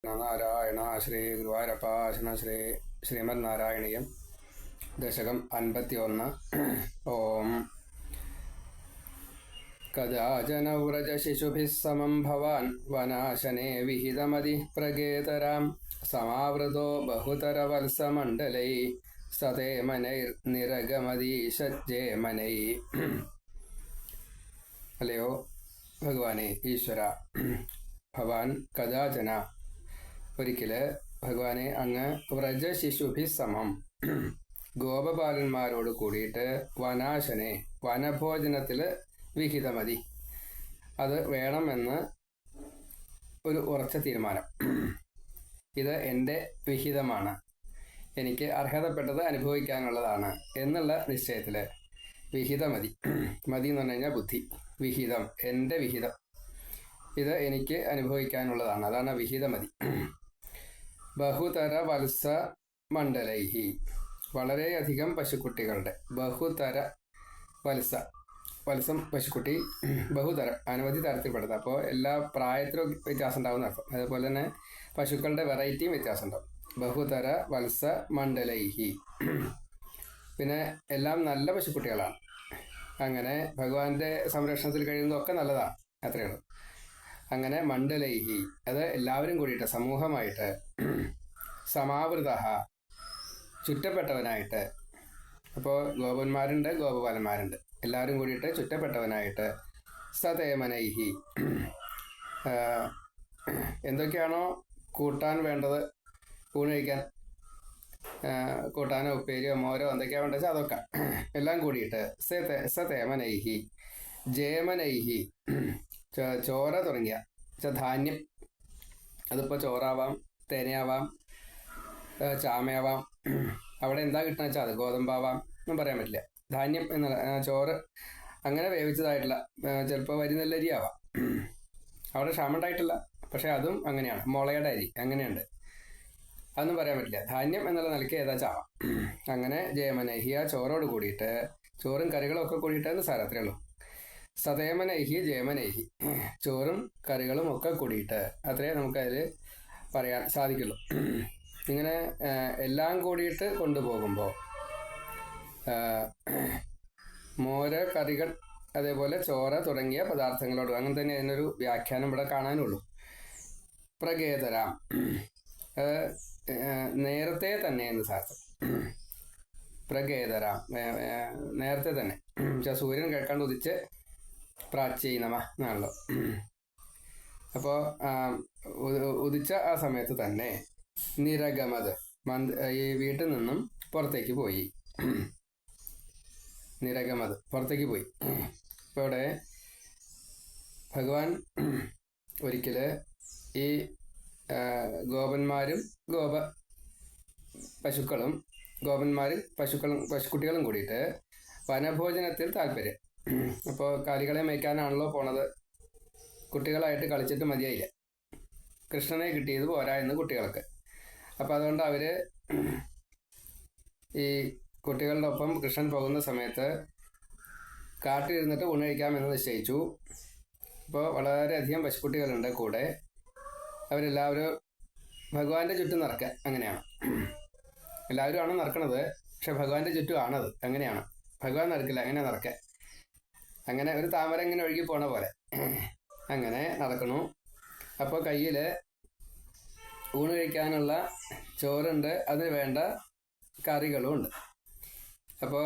നാരായണ ശ്രീ ഗുരുവായൂരപ്പ ശ്രീ ശ്രീമന്നാരായണീയം ദശകം 51. ഓം കദാചന വ്രജശിശുഭിः സമം ഭവാൻ വനാശനെ വിഹിതമതി പ്രഗേതരാം സമാവൃതോ ബഹുതരവത്സമണ്ഡലൈ സതേ മനൈർനിരഗമതീശജ്ജേമനൈ. അല്ലയോ ഭഗവാനെ ഈശ്വര, ഭവാൻ കദാചന ഒരിക്കല് ഭഗവാനെ അങ്ങ് വ്രജശിശുഭി സമം ഗോപബാലന്മാരോട് കൂടിയിട്ട് വനാശനെ വനഭോജനത്തില് വിഹിതമതി, അത് വേണമെന്ന് ഒരു ഉറച്ച തീരുമാനം. ഇത് എൻ്റെ വിഹിതമാണ്, എനിക്ക് അർഹതപ്പെട്ടത് അനുഭവിക്കാനുള്ളതാണ് എന്നുള്ള നിശ്ചയത്തില് വിഹിതമതി. മതി എന്ന് പറഞ്ഞു കഴിഞ്ഞാൽ ബുദ്ധി. വിഹിതം, എൻ്റെ വിഹിതം, ഇത് എനിക്ക് അനുഭവിക്കാനുള്ളതാണ്, അതാണ് വിഹിതമതി. ബഹുതര വത്സ മണ്ഡലൈഹി, വളരെയധികം പശുക്കുട്ടികളുടെ. ബഹുതര വത്സം പശുക്കുട്ടി, ബഹുതരം അനവധി തരത്തിൽപ്പെടുന്നത്. അപ്പോൾ എല്ലാ പ്രായത്തിലും വ്യത്യാസം ഉണ്ടാകുന്ന അർത്ഥം. അതുപോലെ തന്നെ പശുക്കളുടെ വെറൈറ്റിയും വ്യത്യാസം ഉണ്ടാവും. ബഹുതര വത്സ മണ്ഡലൈഹി, പിന്നെ എല്ലാം നല്ല പശുക്കുട്ടികളാണ്. അങ്ങനെ ഭഗവാന്റെ സംരക്ഷണത്തിൽ കഴിയുന്നതൊക്കെ നല്ലതാണ്, അത്രയേ ഉള്ളൂ. അങ്ങനെ മണ്ഡലൈഹി, അത് എല്ലാവരും കൂടിയിട്ട് സമൂഹമായിട്ട്. സമാവൃത, ചുറ്റപ്പെട്ടവനായിട്ട്. അപ്പോൾ ഗോപന്മാരുണ്ട്, ഗോപബാലന്മാരുണ്ട്, എല്ലാവരും കൂടിയിട്ട് ചുറ്റപ്പെട്ടവനായിട്ട്. സതേമനൈഹി, എന്തൊക്കെയാണോ കൂട്ടാൻ വേണ്ടത്, ഊണ് കഴിക്കാൻ കൂട്ടാനോ ഉപ്പേരിയോ മോരോ എന്തൊക്കെയാണ് വേണ്ടത് അതൊക്കെ എല്ലാം കൂടിയിട്ട്. സതേമനൈഹി ജേമനൈഹി, ചോര തുടങ്ങിയ ധാന്യം, അതിപ്പോൾ ചോറാവാം, തേനയാവാം, ചാമയാവാം, അവിടെ എന്താ കിട്ടുന്ന വെച്ചാൽ അത് ഗോതമ്പാവാം, ഒന്നും പറയാൻ പറ്റില്ല. ധാന്യം എന്നുള്ള ചോറ്, അങ്ങനെ വേവിച്ചതായിട്ടുള്ള, ചിലപ്പോൾ വരി നെല്ലരി ആവാം, അവിടെ ക്ഷാമം ഉണ്ടായിട്ടില്ല, പക്ഷെ അതും അങ്ങനെയാണ്. മുളയുടെ അരി അങ്ങനെയുണ്ട്, അതൊന്നും പറയാൻ പറ്റില്ല. ധാന്യം എന്നുള്ള നിലയ്ക്ക് ഏതാ ചാവാം. അങ്ങനെ ജയമനഹി, ആ ചോറോട് കൂടിയിട്ട്, ചോറും കറികളും ഒക്കെ കൂടിയിട്ട് എന്ന് സാരം, അത്രേ ഉള്ളൂ. സതേമനൈഹി ജയമനൈഹി, ചോറും കറികളും ഒക്കെ കൂടിയിട്ട്, അത്രേ നമുക്കതിൽ പറയാൻ സാധിക്കുള്ളൂ. ഇങ്ങനെ എല്ലാം കൂടിയിട്ട് കൊണ്ടുപോകുമ്പോൾ മോര്, കറികൾ, അതേപോലെ ചോര തുടങ്ങിയ പദാർത്ഥങ്ങളോട്, അങ്ങനെ തന്നെ അതിനൊരു വ്യാഖ്യാനം ഇവിടെ കാണാനുള്ളൂ. പ്രഗേതരാം, നേരത്തെ തന്നെ എന്ന് സാർത്ഥം. പ്രഗേതരാം, നേരത്തെ തന്നെ. സൂര്യൻ കിഴക്കാണ്ട് ഉദിച്ച് പ്രാചീനമ എന്നാണല്ലോ. അപ്പോൾ ഉദിച്ച ആ സമയത്ത് തന്നെ നിരഗമത്, ഈ വീട്ടിൽ നിന്നും പുറത്തേക്ക് പോയി. നിരഗമത്, പുറത്തേക്ക് പോയി. ഇപ്പോൾ ഇവിടെ ഭഗവാൻ ഒരിക്കല് ഈ ഗോപന്മാരും ഗോപന്മാരും പശുക്കുട്ടികളും കൂടിയിട്ട് വനഭോജനത്തിൽ താല്പര്യം. അപ്പോൾ കാലികളെ മേയ്ക്കാനാണല്ലോ പോണത്, കുട്ടികളായിട്ട് കളിച്ചിട്ട് മതിയായില്ല, കൃഷ്ണനെ കിട്ടിയത് പോരാ എന്ന് കുട്ടികൾക്ക്. അപ്പോൾ അതുകൊണ്ട് അവര് ഈ കുട്ടികളുടെ ഒപ്പം കൃഷ്ണൻ പോകുന്ന സമയത്ത് കാട്ടിലിരുന്നിട്ട് ഊണ് കഴിക്കാമെന്ന് നിശ്ചയിച്ചു. ഇപ്പോൾ വളരെയധികം പശുക്കുട്ടികളുണ്ട് കൂടെ. അവരെല്ലാവരും ഭഗവാന്റെ ചുറ്റും നടക്കുക, അങ്ങനെയാണ്. എല്ലാവരും ആണ് നടക്കണത്, പക്ഷെ ഭഗവാന്റെ ചുറ്റും ആണത്, അങ്ങനെയാണ്. ഭഗവാൻ നടക്കില്ല, അങ്ങനെ നടക്കുക. അങ്ങനെ ഒരു താമര ഇങ്ങനെ ഒഴുകി പോണ പോലെ അങ്ങനെ നടക്കണു. അപ്പോൾ കയ്യിൽ ഊണ് കഴിക്കാനുള്ള ചോറുണ്ട്, അതിന് വേണ്ട കറികളും ഉണ്ട്. അപ്പോൾ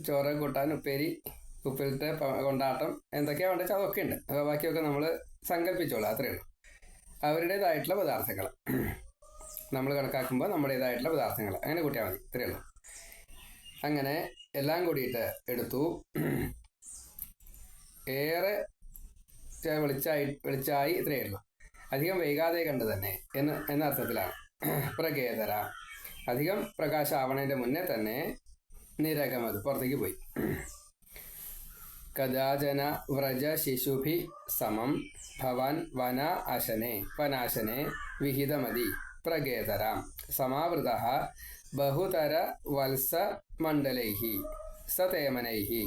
ചോറ്, കൂട്ടാൻ, ഉപ്പേരി, ഉപ്പിലിട്ട് കൊണ്ടാട്ടം, എന്തൊക്കെയാണ് വേണ്ടത് വെച്ചാൽ അതൊക്കെ ഉണ്ട്. അപ്പോൾ ബാക്കിയൊക്കെ നമ്മൾ സങ്കല്പിച്ചോളാം, അത്രയേ ഉള്ളൂ. അവരുടേതായിട്ടുള്ള പദാർത്ഥങ്ങൾ നമ്മൾ കണക്കാക്കുമ്പോൾ നമ്മുടേതായിട്ടുള്ള പദാർത്ഥങ്ങൾ അങ്ങനെ കൂട്ടിയാൽ മതി, ഇത്രയേ ഉള്ളൂ. അങ്ങനെ എല്ലാം കൂടിയിട്ട് എടുത്തു. ഏറെ വെളിച്ചായി, ഇത്രയേ ഉള്ളൂ. അധികം വൈകാതെ കണ്ട് തന്നെ എന്ന അർത്ഥത്തിലാണ്. പ്രഗേതര, അധികം പ്രകാശാവണതിൻ്റെ മുന്നേ തന്നെ നിരഗമത്, പുറത്തേക്ക് പോയി. കദാചന വ്രജ ശിശുഭി സമം ഭവാൻ വനാശനെ വിഹിതമതി പ്രഗേതരാം സമാവൃത ബഹുതര വത്സ മണ്ഡലൈഹി സതേമനൈഹി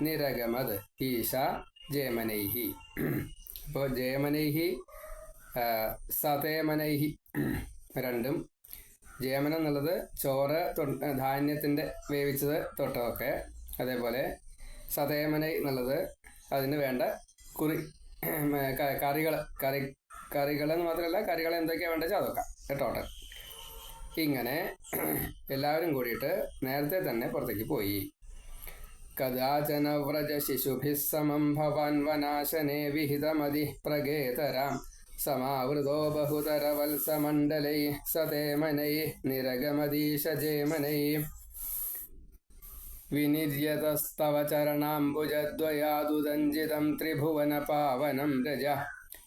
നിരഗമത് ഈശ ജയമനൈഹി. അപ്പോൾ ജയമനൈഹി സതേമനൈഹി രണ്ടും. ജയമനം എന്നുള്ളത് ചോറ്, ധാന്യത്തിൻ്റെ വേവിച്ചത് തൊട്ടതൊക്കെ. അതേപോലെ സതേമനൈ എന്നുള്ളത് അതിന് വേണ്ട കറികൾ എന്ന് മാത്രമല്ല, കറികൾ എന്തൊക്കെയാണ് വേണ്ടത് അതൊക്കെ ടോട്ടൽ. ഇങ്ങനെ എല്ലാവരും കൂടിയിട്ട് നേരത്തെ തന്നെ പുറത്തേക്ക് പോയി. കഥാചന വ്രജ ശിശുഭിः സമം ഭവാൻ വനാശനെ വിഹിതമതി പ്രഗേതരാം സമാവൃതോ ബഹുതരവത്സമണ്ഡലൈः സതേമനൈः നിരഗമദീശജേമനൈः വിനിര്യതസ്തവ ചരണാംബുജദ്വയാദുദഞ്ചിതം ത്രിഭുവനപാവനം രജ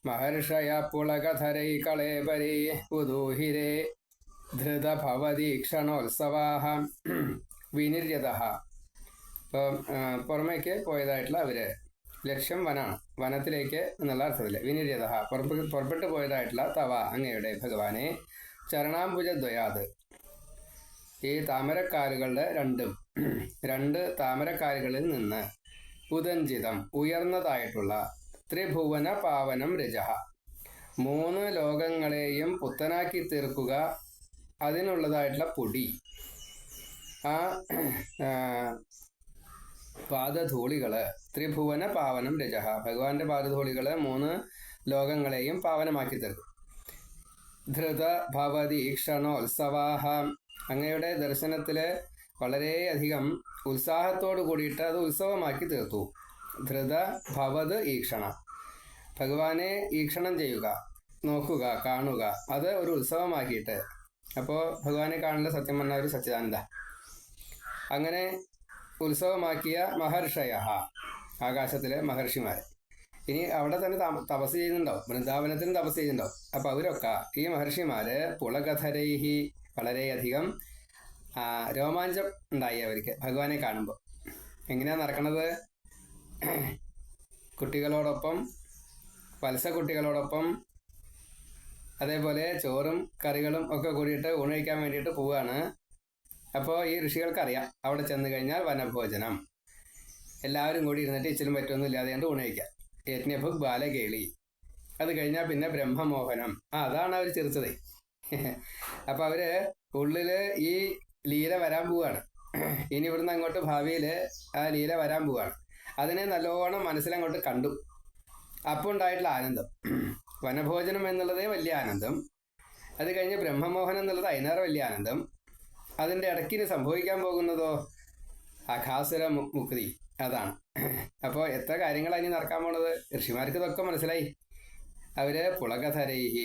മഹർഷയ പുളകധരൈ കളേബരൈ ഉദൂഹിരേ ധൃതഭവദീക്ഷണോത്സവാഹ. വിനിര്യതഃ ഇപ്പം പുറമേക്ക് പോയതായിട്ടുള്ള അവര്, ലക്ഷ്യം വനാണ്, വനത്തിലേക്ക് എന്നുള്ള അർത്ഥത്തില്. വിനിര്യതഃ പുറപ്പെട്ടു പോയതായിട്ടുള്ള തവ അങ്ങയുടെ ഭഗവാനെ ചരണാംബുജദ്വയാത് ഈ താമരക്കാലുകളുടെ രണ്ട് താമരക്കാലുകളിൽ നിന്ന് ഉദഞ്ചിതം ഉയർന്നതായിട്ടുള്ള ത്രിഭുവന പാവനം രജഃ 3 ലോകങ്ങളെയും പുത്തനാക്കി തീർക്കുക അതിനുള്ളതായിട്ടുള്ള പൊടി, ആ പാദധൂളികള്. ത്രിഭുവന പാവനം രജഃ ഭഗവാന്റെ പാദധൂളികള് 3 ലോകങ്ങളെയും പാവനമാക്കി തീർക്കും. ധൃത ഭവദീക്ഷണോത്സവാഹ അങ്ങയുടെ ദർശനത്തില് വളരെയധികം ഉത്സാഹത്തോടു കൂടിയിട്ട് അത് ഉത്സവമാക്കി തീർത്തു. ധൃത ഭവത് ഈക്ഷണ ഭഗവാനെ ഈക്ഷണം ചെയ്യുക, നോക്കുക, കാണുക, അത് ഒരു ഉത്സവമാക്കിയിട്ട്. അപ്പോൾ ഭഗവാനെ കാണുന്ന സത്യം പറഞ്ഞ ഒരു സച്ചിദാനന്ദ. അങ്ങനെ ഉത്സവമാക്കിയ മഹർഷയ ആകാശത്തിലെ മഹർഷിമാരെ. ഇനി അവിടെ തന്നെ തപസ് ചെയ്യുന്നുണ്ടാവും, വൃന്ദാവനത്തിന് തപസ് ചെയ്യുന്നുണ്ടാവും. അപ്പം അവരൊക്കെ ഈ മഹർഷിമാര് പുളകധരൈഹി വളരെയധികം രോമാഞ്ചം ഉണ്ടായി അവർക്ക് ഭഗവാനെ കാണുമ്പോൾ. എങ്ങനെയാ നടക്കണത്? കുട്ടികളോടൊപ്പം, വത്സകുട്ടികളോടൊപ്പം, അതേപോലെ ചോറും കറികളും ഒക്കെ കൂടിയിട്ട് ഊണഴിക്കാൻ വേണ്ടിയിട്ട് പോവുകയാണ്. അപ്പോൾ ഈ ഋഷികൾക്കറിയാം അവിടെ ചെന്ന് കഴിഞ്ഞാൽ വനഭോജനം, എല്ലാവരും കൂടി ഇരുന്നിട്ട് ഇച്ചിലും പറ്റൊന്നും ഇല്ലാതെ കൊണ്ട് ഊണഴിക്കാം. യജ്ഞഭുക് ബാലകേളി, അത് കഴിഞ്ഞാൽ പിന്നെ ബ്രഹ്മമോഹനം. അതാണ് അവർ ചിരിച്ചത്. അപ്പം അവര് ഉള്ളില് ഈ ലീല വരാൻ പോവുകയാണ്. ഇനി ഇവിടുന്ന് അങ്ങോട്ട് ഭാവിയിൽ ആ ലീല വരാൻ പോവുകയാണ്. അതിനെ നല്ലോണം മനസ്സിലങ്ങോട്ട് കണ്ടു. അപ്പോൾ ഉണ്ടായിട്ടുള്ള ആനന്ദം, വനഭോജനം എന്നുള്ളതേ വലിയ ആനന്ദം. അത് കഴിഞ്ഞ് ബ്രഹ്മമോഹനം എന്നുള്ളത് അതിനേറെ വലിയ ആനന്ദം. അതിൻ്റെ ഇടയ്ക്കിന് സംഭവിക്കാൻ പോകുന്നതോ അഘാസുര മുക്തി, അതാണ്. അപ്പോൾ എത്ര കാര്യങ്ങളാണ് ഇനി നടക്കാൻ പോണത്? ഋഷിമാർക്ക് ഇതൊക്കെ മനസ്സിലായി. അവര് പുളകധരൈഹി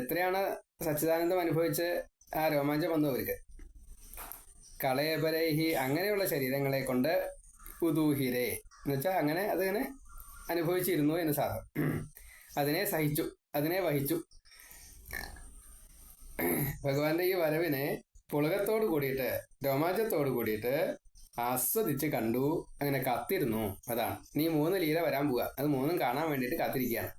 എത്രയാണ് സച്ചിദാനന്ദം അനുഭവിച്ച് ആ രോമാഞ്ചം വന്നു അവർക്ക്. കളയപരൈഹി അങ്ങനെയുള്ള ശരീരങ്ങളെ കൊണ്ട് ഉദൂഹിരേ എന്ന് വെച്ചാൽ അങ്ങനെ അതിനെ അനുഭവിച്ചിരുന്നു എന്ന് സാധനം. അതിനെ സഹിച്ചു, അതിനെ വഹിച്ചു. ഭഗവാന്റെ ഈ വരവിനെ പുളകത്തോട് കൂടിയിട്ട്, രോമാഞ്ചത്തോട് കൂടിയിട്ട് ആസ്വദിച്ച് കണ്ടു, അങ്ങനെ കാത്തിരുന്നു. അതാണ് നീ 3 ലീല വരാൻ പോവുക, അത് 3ഉം കാണാൻ വേണ്ടിയിട്ട് കാത്തിരിക്കുകയാണ്.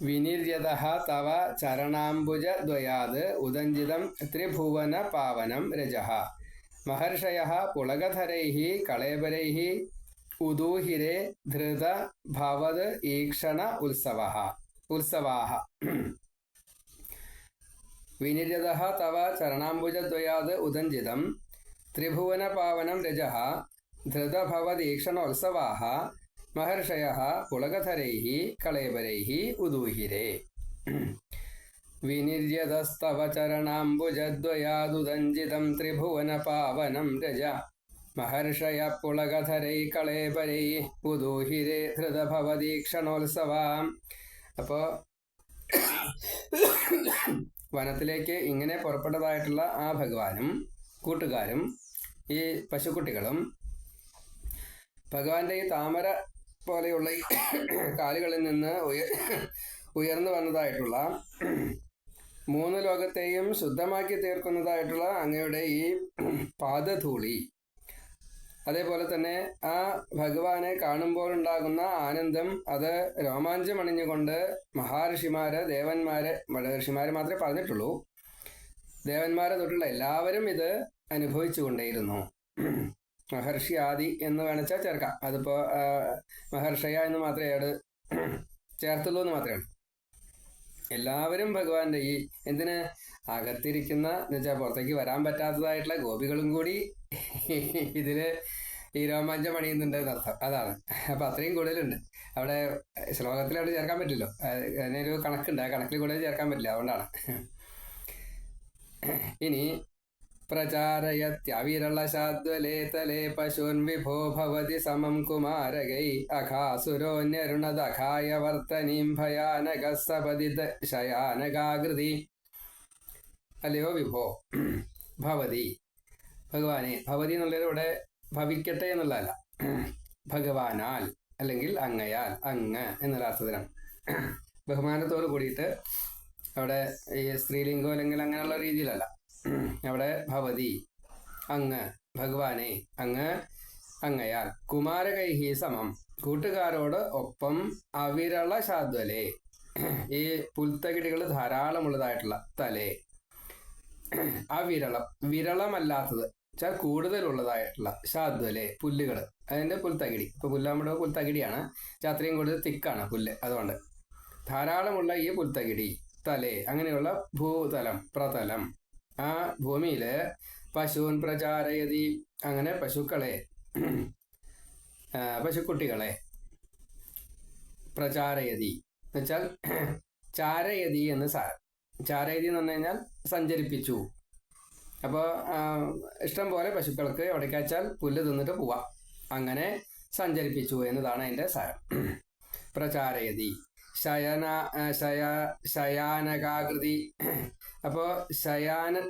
വിനിര്യതഃ തവ ചരണാംബുജ ദ്വയാത് ഉദഞ്ചിതം ത്രിഭുവന പാവനം രജഃ മഹർഷയഃ പുളകധരൈഃ കളേബരൈഃ ഉദൂഹിരേ ധൃത ഭവത് ഈക്ഷണ ഉത്സവാഹ. വിനിര്യതഃ തവ ചരണാംബുജദ്വയാത് ഉദഞ്ചിതം ത്രിഭുവന പാവനം രജഃ ധൃത ഭവത് ഈക്ഷണോത്സവാഹ മഹർഷയഃ പുളകധരൈഃ കളേബരൈഃ ഉദൂഹിരേ. വിനിര്യതസ്തവ ചരണാംബുജദ്വയാദുദഞ്ചിതം ത്രിഭുവന പാവനം രജ മഹർഷയ പുളകധരൈ കളേബരൈ ഉദൂഹിരേ ധൃത ഭവദീക്ഷണോത്സവാം. അപ്പോൾ വനത്തിലേക്ക് ഇങ്ങനെ പുറപ്പെട്ടതായിട്ടുള്ള ആ ഭഗവാനും കൂട്ടുകാരും ഈ പശുക്കുട്ടികളും ഭഗവാന്റെ ഈ താമര പോലെയുള്ള കാലുകളിൽ നിന്ന് ഉയർന്നു വന്നതായിട്ടുള്ള 3 ലോകത്തെയും ശുദ്ധമാക്കി തീർക്കുന്നതായിട്ടുള്ള അങ്ങയുടെ ഈ പാദധൂളി, അതേപോലെ തന്നെ ആ ഭഗവാനെ കാണുമ്പോൾ ഉണ്ടാകുന്ന ആനന്ദം, അത് രോമാഞ്ചമണിഞ്ഞുകൊണ്ട് മഹാഋഷിമാര്, ദേവന്മാര്, ഋഷിമാര് മാത്രമേ പറഞ്ഞിട്ടുള്ളൂ, ദേവന്മാരെ തൊട്ടുള്ള എല്ലാവരും ഇത് അനുഭവിച്ചു കൊണ്ടേയിരുന്നു. മഹർഷി ആദി എന്ന് വേണച്ചാൽ ചേർക്കാം. അതിപ്പോൾ മഹർഷയ എന്ന് മാത്രമേ അവിടെ ചേർത്തുള്ളൂ എന്ന് മാത്രമേ ഉള്ളൂ. എല്ലാവരും ഭഗവാന്റെ ഈ എന്തിന് അകത്തിരിക്കുന്ന എന്ന് വെച്ചാൽ പുറത്തേക്ക് വരാൻ പറ്റാത്തതായിട്ടുള്ള ഗോപികളും കൂടി ഇതില് ഈ രോമാഞ്ചം അണിയുന്നുണ്ട് എന്നർത്ഥം. അതാണ്. അപ്പൊ അത്രയും കൂടുതലുണ്ട് അവിടെ. ശ്ലോകത്തിൽ അവിടെ ചേർക്കാൻ പറ്റില്ലോ, അതിനൊരു കണക്കുണ്ട്, ആ കണക്കിൽ കൂടുതൽ ചേർക്കാൻ പറ്റില്ല, അതുകൊണ്ടാണ്. ഇനി പ്രചാരയത്യവിരളശാദ്വലേ തലേ പശൂൻ വിഭോ ഭവതി സമം കുമാരകൈ അഘാസുരോന്യരുണദഘായ വർത്തനീം ഭയാനക സപതി ശയാനകാകൃതി. അല്ലയോ വിഭോ, ഭവതി ഭഗവാനെ. ഭവതി എന്നുള്ളത് ഇവിടെ ഭവിക്കട്ടെ എന്നുള്ളതല്ല, ഭഗവാനാൽ അല്ലെങ്കിൽ അങ്ങയാൽ, അങ്ങ് എന്നുള്ള അർത്ഥത്തിലാണ്. ബഹുമാനത്തോട് കൂടിയിട്ട് അവിടെ ഈ സ്ത്രീലിംഗോ അല്ലെങ്കിൽ അങ്ങനെയുള്ള രീതിയിലല്ല. അവിടെ ഭവതി, അങ്ങ്, ഭഗവാനെ, അങ്ങ്, അങ്ങയാൽ, കുമാരകൈഹി സമം, കൂട്ടുകാരോട് ഒപ്പം, അവിരള ശാദ്വലേ, ഈ പുൽത്തകിടികൾ ധാരാളമുള്ളതായിട്ടുള്ള തലേ, അവിരളം, വിരളമല്ലാത്തത് വെച്ചാൽ കൂടുതലുള്ളതായിട്ടുള്ള, ശാദ്വലേ പുല്ലുകൾ, അതിന്റെ പുൽത്തകിടി. ഇപ്പൊ പുല്ലാമ്പുഴ പുൽത്തകിടിയാണ്, അത്രയും കൂടുതൽ തിക്കാണ് പുല്ല്, അതുകൊണ്ട് ധാരാളമുള്ള ഈ പുൽത്തകിടി, തലേ, അങ്ങനെയുള്ള ഭൂതലം, പ്രതലം, ആ ഭൂമിയില് പശൂൻ പ്രചാരയതി, അങ്ങനെ പശുക്കളെ, പശുക്കുട്ടികളെ, പ്രചാരയതി എന്നുവെച്ചാൽ ചാരയതി എന്ന് സാരം. ചാരയതി എന്ന് പറഞ്ഞു കഴിഞ്ഞാൽ സഞ്ചരിപ്പിച്ചു. അപ്പോൾ ഇഷ്ടം പോലെ പശുക്കൾക്ക് എവിടേക്കാച്ചാൽ പുല്ല് തിന്നിട്ട് പോവാം, അങ്ങനെ സഞ്ചരിപ്പിച്ചു എന്നതാണ് അതിൻ്റെ സാരം. പ്രചാരയതി ശയാനകാകൃതി. അപ്പോൾ ശയാനൻ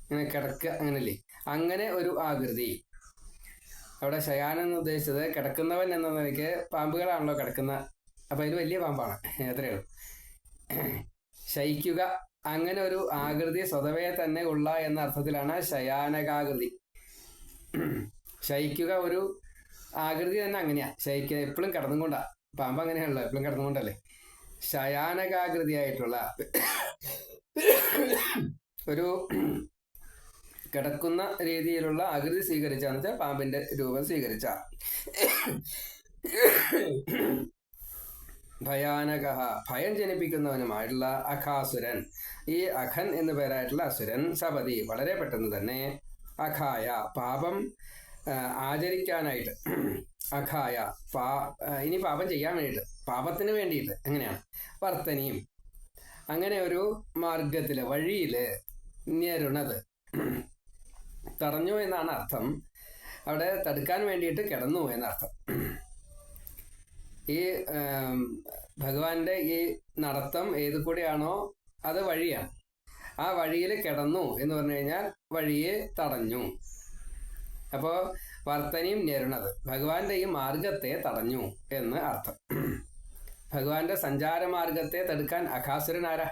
ഇങ്ങനെ കിടക്കുക, അങ്ങനല്ലേ, അങ്ങനെ ഒരു ആകൃതി. അവിടെ ശയാനൻ എന്ന് ഉദ്ദേശിച്ചത് കിടക്കുന്നവൻ എന്ന നിലയ്ക്ക് പാമ്പുകളാണല്ലോ കിടക്കുന്ന, അപ്പൊ അതിൽ വലിയ പാമ്പാണ്, എത്രയുള്ളൂ. ശയിക്കുക, അങ്ങനെ ഒരു ആകൃതി സ്വതവേ തന്നെ ഉള്ള എന്ന അർത്ഥത്തിലാണ് ശയാനകാകൃതി. ശയിക്കുക ഒരു ആകൃതി തന്നെ അങ്ങനെയാ, ശയിക്കുക എപ്പോഴും കിടന്നുകൊണ്ടാ. പാമ്പ് അങ്ങനെയാണല്ലോ, എപ്പോഴും കിടന്നുകൊണ്ടല്ലേ. ശയാനകാകൃതിയായിട്ടുള്ള ഒരു കിടക്കുന്ന രീതിയിലുള്ള ആകൃതി സ്വീകരിച്ചാന്ന് വെച്ചാൽ പാമ്പിന്റെ രൂപം സ്വീകരിച്ച. ഭയാനക, ഭയം ജനിപ്പിക്കുന്നവനുമായിട്ടുള്ള അഘാസുരൻ, ഈ അഘൻ എന്നു പേരായിട്ടുള്ള അസുരൻ, സപതി വളരെ പെട്ടെന്ന് തന്നെ, അഘായ പാപം ആചരിക്കാനായിട്ട്, അഘായ ഇനി പാപം ചെയ്യാൻ വേണ്ടിയിട്ട്, പാപത്തിന് വേണ്ടിയിട്ട്, എങ്ങനെയാണ്, വർത്തനിയും, അങ്ങനെ ഒരു മാർഗത്തില്, വഴിയില്, ഞെരുണത് തടഞ്ഞു എന്നാണ് അർത്ഥം. അവിടെ തടുക്കാൻ വേണ്ടിയിട്ട് കിടന്നു എന്നർത്ഥം. ഈ ഭഗവാന്റെ ഈ നടത്തം ഏത് കൂടെയാണോ അത് വഴിയാണ്. ആ വഴിയിൽ കിടന്നു എന്ന് പറഞ്ഞു കഴിഞ്ഞാൽ വഴിയെ തടഞ്ഞു. അപ്പോൾ വർത്തനിയും ഞെരുണത്, ഭഗവാന്റെ ഈ മാർഗത്തെ തടഞ്ഞു എന്ന് അർത്ഥം. ഭഗവാന്റെ സഞ്ചാരമാർഗത്തെ തടുക്കാൻ അഘാസുരൻ ആരാ?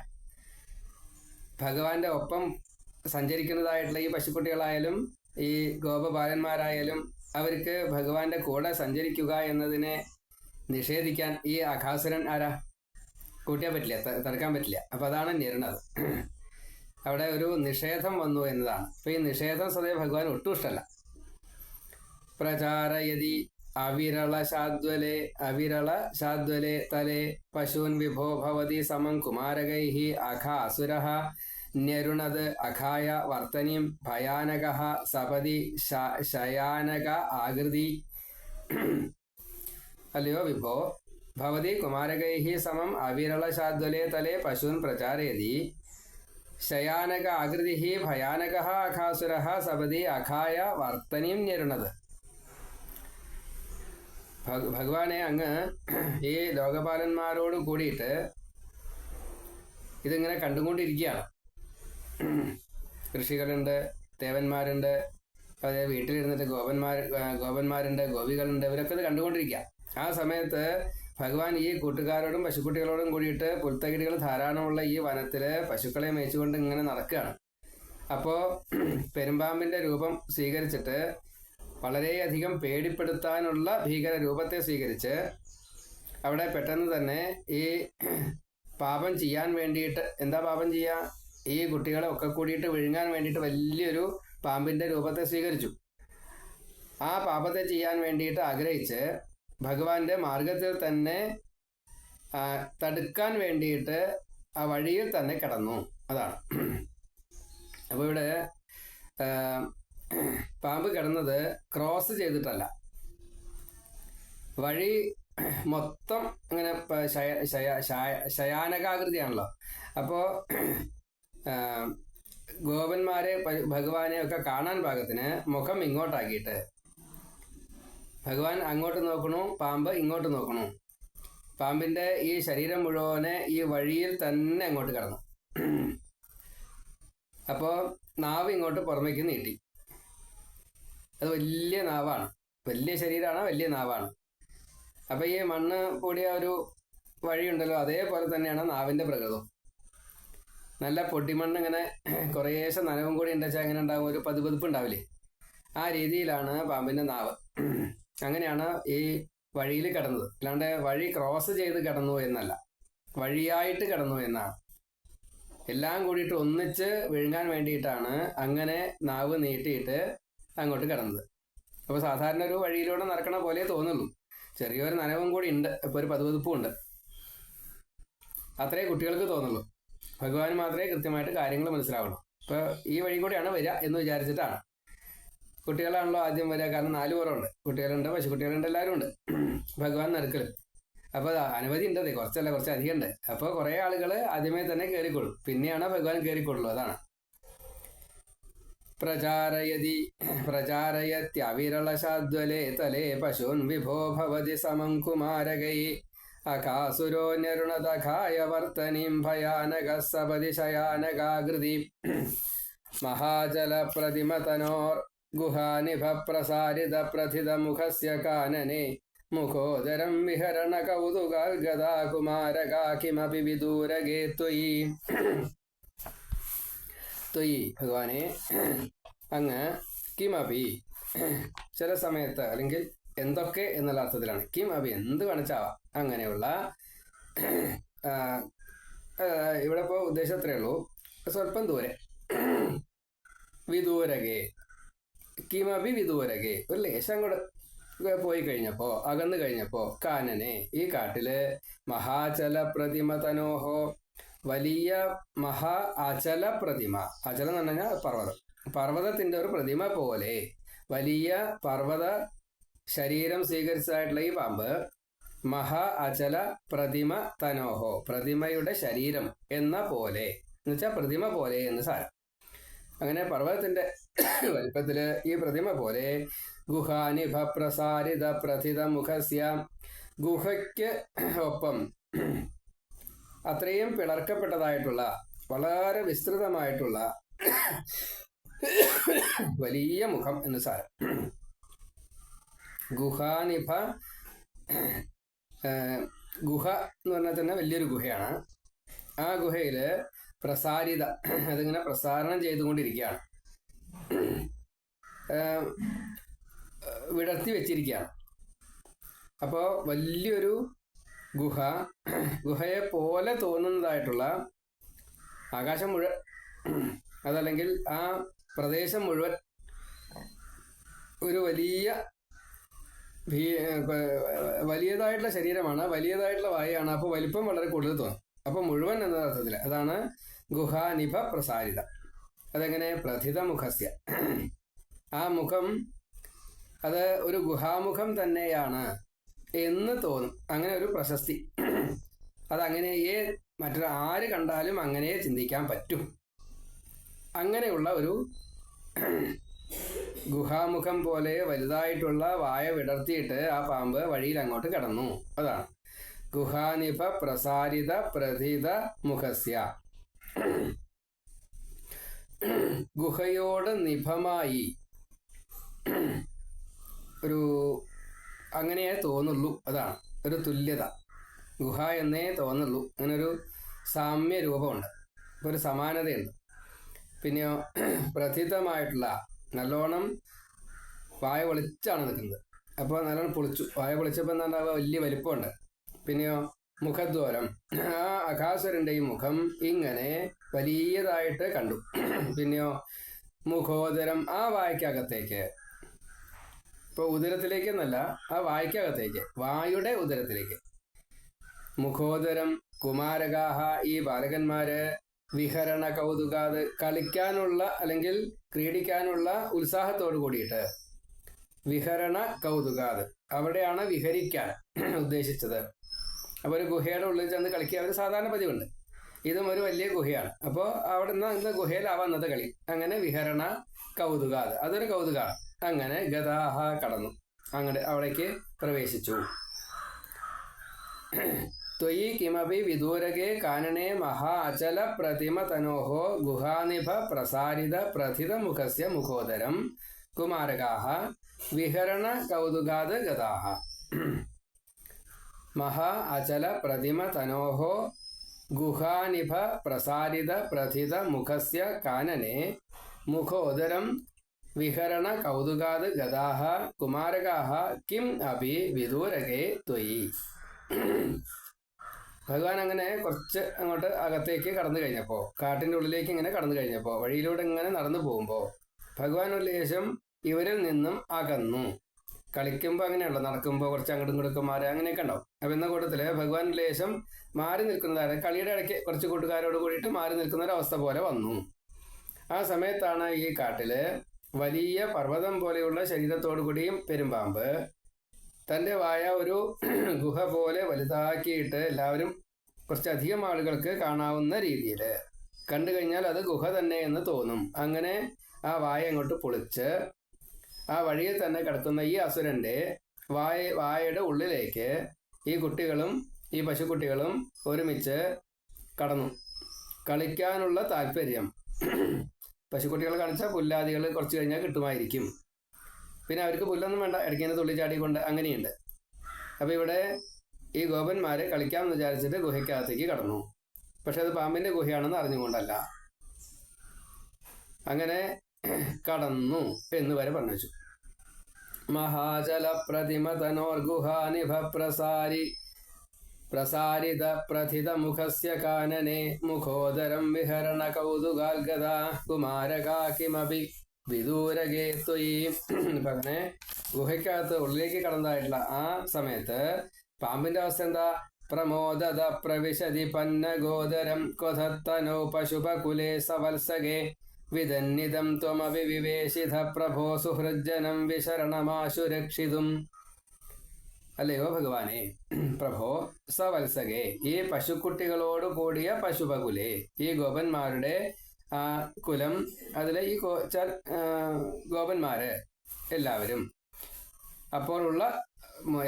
ഭഗവാന്റെ ഒപ്പം സഞ്ചരിക്കുന്നതായിട്ടുള്ള ഈ പശുക്കുട്ടികളായാലും ഈ ഗോപബാലന്മാരായാലും അവർക്ക് ഭഗവാന്റെ കൂടെ സഞ്ചരിക്കുക എന്നതിനെ നിഷേധിക്കാൻ ഈ അഘാസുരൻ ആരാ? കൂട്ടിയാൻ പറ്റില്ല, തടുക്കാൻ പറ്റില്ല. അപ്പൊ അതാണ് ഞെരുണത്. അവിടെ ഒരു നിഷേധം വന്നു എന്നതാണ്. അപ്പൊ ഈ നിഷേധം സ്വതേ ഭഗവാൻ ഒട്ടും ഇഷ്ടമല്ല. പ്രചാരയതി അവിരള ശാദ്വലേ തലേ പശൂൻ വിഭോ ഭവതി സമം കുമാരകൈഹി അഘാസുരഃ ഞരുണത് അഘായ വർത്തനിം ഭയാനകഃ സപതി ശയാനക ആകൃതി. അല്ലയോ വിഭോ, ഭവതി കുമാരകൈഹി സമം അവിരള ശാദ്വലേ തലേ പശൂൻ പ്രചാരയതി ശയാനക ആകൃതി ഭയാനകഃ അഘാസുരഃ സപതി അഘായ വർത്തനിം ഞരുണത്. ഭഗവാനെ അങ്ങ് ഈ ലോകപാലന്മാരോട് കൂടിയിട്ട് ഇതിങ്ങനെ കണ്ടുകൊണ്ടിരിക്കുകയാണ്. ഋഷികളുണ്ട്, ദേവന്മാരുണ്ട്, അതേ വീട്ടിലിരുന്നിട്ട് ഗോപന്മാരുണ്ട്, ഗോപികളുണ്ട്, ഇവരൊക്കെ ഇത് കണ്ടുകൊണ്ടിരിക്കുക. ആ സമയത്ത് ഭഗവാൻ ഈ കൂട്ടുകാരോടും പശുക്കുട്ടികളോടും കൂടിയിട്ട് പുൽത്തകിടികൾ ധാരാളമുള്ള ഈ വനത്തില് പശുക്കളെ മേയിച്ചുകൊണ്ട് ഇങ്ങനെ നടക്കുകയാണ്. അപ്പോൾ പെരുമ്പാമ്പിന്റെ രൂപം സ്വീകരിച്ചിട്ട് വളരെയധികം പേടിപ്പെടുത്താനുള്ള ഭീകര രൂപത്തെ സ്വീകരിച്ച് അവിടെ പെട്ടെന്ന് തന്നെ ഈ പാപം ചെയ്യാൻ വേണ്ടിയിട്ട്, എന്താ പാപം ചെയ്യുക, ഈ കുട്ടികളെ ഒക്കെ കൂടിയിട്ട് വിഴുങ്ങാൻ വേണ്ടിയിട്ട് വലിയൊരു പാമ്പിന്റെ രൂപത്തെ സ്വീകരിച്ചു. ആ പാപത്തെ ചെയ്യാൻ വേണ്ടിയിട്ട് ആഗ്രഹിച്ച് ഭഗവാന്റെ മാർഗത്തിൽ തന്നെ തടുക്കാൻ വേണ്ടിയിട്ട് ആ വഴിയിൽ തന്നെ കിടന്നു. അതാണ്. അപ്പോൾ ഇവിടെ പാമ്പ് കിടന്നത് ക്രോസ് ചെയ്തിട്ടല്ല, വഴി മൊത്തം ഇങ്ങനെ ശയാനകാകൃതിയാണല്ലോ. അപ്പോൾ ഗോപന്മാരെ ഭഗവാനെ ഒക്കെ കാണാൻ പാകത്തിന് മുഖം ഇങ്ങോട്ടാക്കിയിട്ട് ഭഗവാൻ അങ്ങോട്ട് നോക്കണു, പാമ്പ് ഇങ്ങോട്ട് നോക്കണു. പാമ്പിന്റെ ഈ ശരീരം മുഴുവനെ ഈ വഴിയിൽ തന്നെ അങ്ങോട്ട് കിടന്നു. അപ്പോൾ നാവ് ഇങ്ങോട്ട് പുറമേക്ക് നീട്ടി. അത് വലിയ നാവാണ്, വലിയ ശരീരമാണ്, വലിയ നാവാണ്. അപ്പൊ ഈ മണ്ണ് കൂടിയ ഒരു വഴിയുണ്ടല്ലോ, അതേപോലെ തന്നെയാണ് നാവിന്റെ പ്രകൃതം. നല്ല പൊടിമണ്ണ് ഇങ്ങനെ കുറേശ്ശെ നനവും കൂടി ഉണ്ടെച്ചാൽ എങ്ങനെ ഉണ്ടാവും, ഒരു പതുപതുപ്പ് ഉണ്ടാവില്ലേ, ആ രീതിയിലാണ് പാമ്പിന്റെ നാവ്. അങ്ങനെയാണ് ഈ വഴിയിൽ കിടന്നത്. അല്ലാണ്ട് വഴി ക്രോസ് ചെയ്ത് കിടന്നു എന്നല്ല, വഴിയായിട്ട് കിടന്നു എന്നാണ്. എല്ലാം കൂടിയിട്ട് ഒന്നിച്ച് വിഴുങ്ങാൻ വേണ്ടിയിട്ടാണ് അങ്ങനെ നാവ് നീട്ടിയിട്ട് അങ്ങോട്ട് കിടന്നത്. അപ്പോൾ സാധാരണ ഒരു വഴിയിലൂടെ നടക്കണ പോലെ തോന്നുള്ളൂ, ചെറിയൊരു നനവും കൂടി ഉണ്ട്, ഇപ്പോൾ ഒരു പതുപതുപ്പും ഉണ്ട്, അത്രേ കുട്ടികൾക്ക് തോന്നുള്ളൂ. ഭഗവാൻ മാത്രമേ കൃത്യമായിട്ട് കാര്യങ്ങൾ മനസ്സിലാവുള്ളൂ. ഇപ്പോൾ ഈ വഴി കൂടെയാണ് വരിക എന്ന് വിചാരിച്ചിട്ടാണ്. കുട്ടികളാണല്ലോ ആദ്യം വരിക, കാരണം 4 പേരുണ്ട്, കുട്ടികളുണ്ട്, പശുക്കുട്ടികളുണ്ട്, എല്ലാവരും ഉണ്ട്. ഭഗവാൻ നറുക്കൽ. അപ്പോൾ അനവധി ഉണ്ട്, കുറച്ചല്ല, കുറച്ച് അധികം ഉണ്ട്. അപ്പോൾ കുറേ ആളുകൾ ആദ്യമേ തന്നെ കയറിക്കൊള്ളും, പിന്നെയാണ് ഭഗവാൻ കയറിക്കൊള്ളുള്ളൂ. അതാണ്. പ്രചാരയത്യവിരളശാദ്വലേ തലേ പശൂൻ വിഭോ ഭവതി സമം കുമാരകൈ അകാസുരോ നരുണതഖായ വർത്തനീം ഭയാനക സപതി ശയാനകാകൃതി മഹാജല പ്രതിമതനോർ ഗുഹാനിഭ പ്രസാരിത പ്രഥിത മുഖസ്യ കാനനെ മുഖോദരം വിഹരണ കൗതുകഗദാ കുമാരകാ കിമപി വിദൂരഗേ ത്വയി. ത്വയി ഭഗവാനെ, അങ്ങ് കിമപി ചില സമയത്ത്, അല്ലെങ്കിൽ എന്തൊക്കെ എന്നുള്ള അർത്ഥത്തിലാണ്. കിം അഭി എന്ത് കാണിച്ചാവാം, അങ്ങനെയുള്ള ഇവിടെ ഇപ്പോൾ ഉദ്ദേശത്രേ ഉള്ളൂ, സ്വല്പം ദൂരെ. വിദൂരകെ, കിമപി വിദൂരകെ, ഒരു ലേശം കൂടെ പോയി കഴിഞ്ഞപ്പോ, അകന്നു കഴിഞ്ഞപ്പോ, കാനനെ ഈ കാട്ടില് മഹാചല പ്രതിമ തനോഹോ, വലിയ മഹാ അചല പ്രതിമ. അചലം എന്ന് പറഞ്ഞാൽ പർവ്വതം, പർവ്വതത്തിന്റെ ഒരു പ്രതിമ പോലെ വലിയ പർവ്വത ശരീരം സ്വീകരിച്ചതായിട്ടുള്ള ഈ പാമ്പ് മഹാ അചല പ്രതിമ തനോഹോ, പ്രതിമയുടെ ശരീരം എന്ന പോലെ, എന്ന് വെച്ചാൽ പ്രതിമ പോലെ എന്ന് സാരം. അങ്ങനെ പർവ്വതത്തിന്റെ വലിപ്പത്തില് ഈ പ്രതിമ പോലെ ഗുഹാനിഭ പ്രസാരിത പ്രഥിത മുഖസ്യ, ഗുഹയ്ക്ക് ഒപ്പം അത്രയും പിളർക്കപ്പെട്ടതായിട്ടുള്ള വളരെ വിസ്തൃതമായിട്ടുള്ള വലിയ മുഖം എന്ന് സാരം. ഗുഹാനിഭ, ഗുഹ എന്ന് പറഞ്ഞാൽ തന്നെ വലിയൊരു ഗുഹയാണ്. ആ ഗുഹയില് പ്രസാരിത, അതിങ്ങനെ പ്രസാരണം ചെയ്തുകൊണ്ടിരിക്കുകയാണ്, വിടർത്തി വെച്ചിരിക്കുകയാണ്. അപ്പോൾ വലിയൊരു ഗുഹ, ഗുഹയെ പോലെ തോന്നുന്നതായിട്ടുള്ള ആകാശം മുഴുവൻ, അതല്ലെങ്കിൽ ആ പ്രദേശം മുഴുവൻ ഒരു വലിയതായിട്ടുള്ള ശരീരമാണ്, വലിയതായിട്ടുള്ള വായാണ്. അപ്പോൾ വലിപ്പം വളരെ കൂടുതൽ തോന്നും. അപ്പോൾ മുഴുവൻ എന്ന അർത്ഥത്തിൽ അതാണ് ഗുഹാനിഭ പ്രസാരിത. അതെങ്ങനെ? പ്രഥിത മുഖസ്യ, ആ മുഖം അത് ഒരു ഗുഹാമുഖം തന്നെയാണ് എന്ന് തോന്നും. അങ്ങനെ ഒരു പ്രശസ്തി, അതങ്ങനെയേ മറ്റൊരു ആര് കണ്ടാലും അങ്ങനെ ചിന്തിക്കാൻ പറ്റും. അങ്ങനെയുള്ള ഒരു ഗുഹാമുഖം പോലെ വലുതായിട്ടുള്ള വായ വിടർത്തിയിട്ട് ആ പാമ്പ് വഴിയിൽ അങ്ങോട്ട് കിടന്നു. അതാണ് ഗുഹാനിഭ പ്രസാരിത പ്രഥിത മുഖസ്യ. ഗുഹയോട് നിഭമായി ഒരു അങ്ങനെയേ തോന്നുള്ളൂ. അതാണ് ഒരു തുല്യത, ഗുഹ എന്നേ തോന്നുള്ളൂ. അങ്ങനെ ഒരു സാമ്യ രൂപമുണ്ട്, ഒരു സമാനതയുണ്ട്. പിന്നെയോ പ്രഥിതമായിട്ടുള്ള, നല്ലോണം വായ പൊളിച്ചാണ് നിൽക്കുന്നത്. അപ്പോൾ നല്ലോണം പൊളിച്ചു, വായ പൊളിച്ചപ്പോൾ എന്താ ഉണ്ടാവുക? വലിയ വലിപ്പമുണ്ട്. പിന്നെയോ മുഖദ്വാരം, ആ അഘാസുരൻ്റെയും മുഖം ഇങ്ങനെ വലിയതായിട്ട് കണ്ടു. പിന്നെയോ മുഖോദരം, ആ വായ്ക്കകത്തേക്ക്, ഇപ്പോൾ ഉദരത്തിലേക്കെന്നല്ല, ആ വായ്ക്കകത്തേക്ക്, വായുടെ ഉദരത്തിലേക്ക്. മുഖോദരം കുമാരകാഹ ഈ ബാലകന്മാര് വിഹരണ കൗതുകാത് കളിക്കാനുള്ള അല്ലെങ്കിൽ ക്രീഡിക്കാനുള്ള ഉത്സാഹത്തോടു കൂടിയിട്ട് വിഹരണ കൗതുകാത് അവിടെയാണ് വിഹരിക്കാൻ ഉദ്ദേശിച്ചത്. അപ്പോൾ ഒരു ഗുഹയുടെ ഉള്ളിൽ ചെന്ന് കളിക്കുക അവർ സാധാരണ പതിവുണ്ട്. ഇതും ഒരു വലിയ ഗുഹയാണ്. അപ്പോൾ അവിടെ നിന്ന് ഇന്ന് ഗുഹയിലാവാം അന്നത്തെ കളി. അങ്ങനെ വിഹരണ കൗതുകാത് അതൊരു കൗതുകമാണ്. അങ്ങനെ ഗതാഹ കടന്നു, അങ്ങനെ അവിടേക്ക് പ്രവേശിച്ചു. ത്വയി കിമപി വിദൂരകേ കാനനെ മഹാ അചല പ്രതിമ തനോഹോ ഗുഹാനിഭ പ്രസാരിത പ്രഥിത മുഖസ്യ മുഖോദരം കുമാരകാഹ വിഹരണ കൗതുകാത് ഗതാഹ. മഹാ അചല പ്രതിമ തനോഹോ ഗുഹാനിഭ പ്രസാരിത പ്രഥിത മുഖസ്യ കാനനെ മുഖോദരം വിഹരണ കൗതുകാത് ഗതാഹ കുമാരകാഹ കിം അപി വിദൂരകേ ത്വയി. ഭഗവാൻ അങ്ങനെ കുറച്ച് അങ്ങോട്ട് അകത്തേക്ക് കടന്നു കഴിഞ്ഞപ്പോൾ, കാട്ടിൻ്റെ ഉള്ളിലേക്ക് ഇങ്ങനെ കടന്നു കഴിഞ്ഞപ്പോൾ, വഴിയിലൂടെ ഇങ്ങനെ നടന്നു പോകുമ്പോൾ ഭഗവാൻ ഒരു ലേശം ഇവരിൽ നിന്നും അകന്നു. കളിക്കുമ്പോൾ അങ്ങനെയുള്ളൂ, നടക്കുമ്പോൾ കുറച്ച് അങ്ങോട്ടും ഇങ്ങോട്ടും മാറി അങ്ങനെയൊക്കെ ഉണ്ടാവും. അപ്പം എന്ന കൂട്ടത്തിൽ ഭഗവാൻ ലേശം മാറി നിൽക്കുന്നതാണ്, കളിയുടെ ഇടയ്ക്ക് കുറച്ച് കൂട്ടുകാരോട് കൂടിയിട്ട് മാറി നിൽക്കുന്ന ഒരവസ്ഥ പോലെ വന്നു. ആ സമയത്താണ് ഈ കാട്ടില് വലിയ പർവ്വതം പോലെയുള്ള ശരീരത്തോടു കൂടിയും പെരുമ്പാമ്പ് തൻ്റെ വായ ഒരു ഗുഹ പോലെ വലുതാക്കിയിട്ട് എല്ലാവരും കുറച്ചധികം ആളുകൾക്ക് കാണാവുന്ന രീതിയിൽ കണ്ടു കഴിഞ്ഞാൽ അത് ഗുഹ തന്നെ എന്ന് തോന്നും. അങ്ങനെ ആ വായ അങ്ങോട്ട് പൊളിച്ച് ആ വഴിയിൽ തന്നെ കിടക്കുന്ന ഈ അസുരൻ്റെ വായയുടെ ഉള്ളിലേക്ക് ഈ കുട്ടികളും ഈ പശുക്കുട്ടികളും ഒരുമിച്ച് കടന്നു. കളിക്കാനുള്ള താല്പര്യം. പശുക്കുട്ടികൾ കളിച്ചാൽ പുല്ലാദികൾ കുറച്ച് കഴിഞ്ഞാൽ കിട്ടുമായിരിക്കും. പിന്നെ അവർക്ക് പുല്ലൊന്നും വേണ്ട, ഇടയ്ക്കിങ്ങനെ തുള്ളിച്ചാടിക്കൊണ്ട് അങ്ങനെയുണ്ട്. അപ്പോൾ ഇവിടെ ഈ ഗോപന്മാർ കളിക്കാമെന്ന് വിചാരിച്ചിട്ട് ഗുഹയ്ക്കകത്തേക്ക് കടന്നു. പക്ഷെ അത് പാമ്പിൻ്റെ ഗുഹയാണെന്ന് അറിഞ്ഞുകൊണ്ടല്ല. അങ്ങനെ കടന്നു എന്ന് വരെ പറഞ്ഞു വെച്ചു. മഹാചല പ്രതിമ തനോർ ഗുഹാനിഭ പ്രസാരിത പ്രഥിത മുഖസ്യ കാനനെ മുഖോദരം വിഹരണ കൗതുകാൽഗത കുമാരകാ കിമപി വിദൂരകേ ത്വയി. അങ്ങനെ ഗുഹയ്ക്കകത്ത് ഉള്ളിലേക്ക് കടന്നതായിട്ടുള്ള ആ സമയത്ത് പാമ്പിന്റെ അവസ്ഥ എന്താ? പ്രമോദത പ്രവിശതി പന്നഗോദരം ക്വധത്തനോ പശുപകുലേ സവത്സകേ വിദന്നിതം ത്വമപി വിവേശിത പ്രഭോ സുഹൃജ്ജനം വിശരണമാശു രക്ഷിതും. അല്ലയോ ഭഗവാനെ, പ്രഭോ സവത്സകേ, ഈ പശുക്കുട്ടികളോട് കൂടിയ പശുപകുലേ, ഈ ഗോപന്മാരുടെ കുലം, അതിലെ ഈ ഗോപന്മാര് എല്ലാവരും അപ്പോഴുള്ള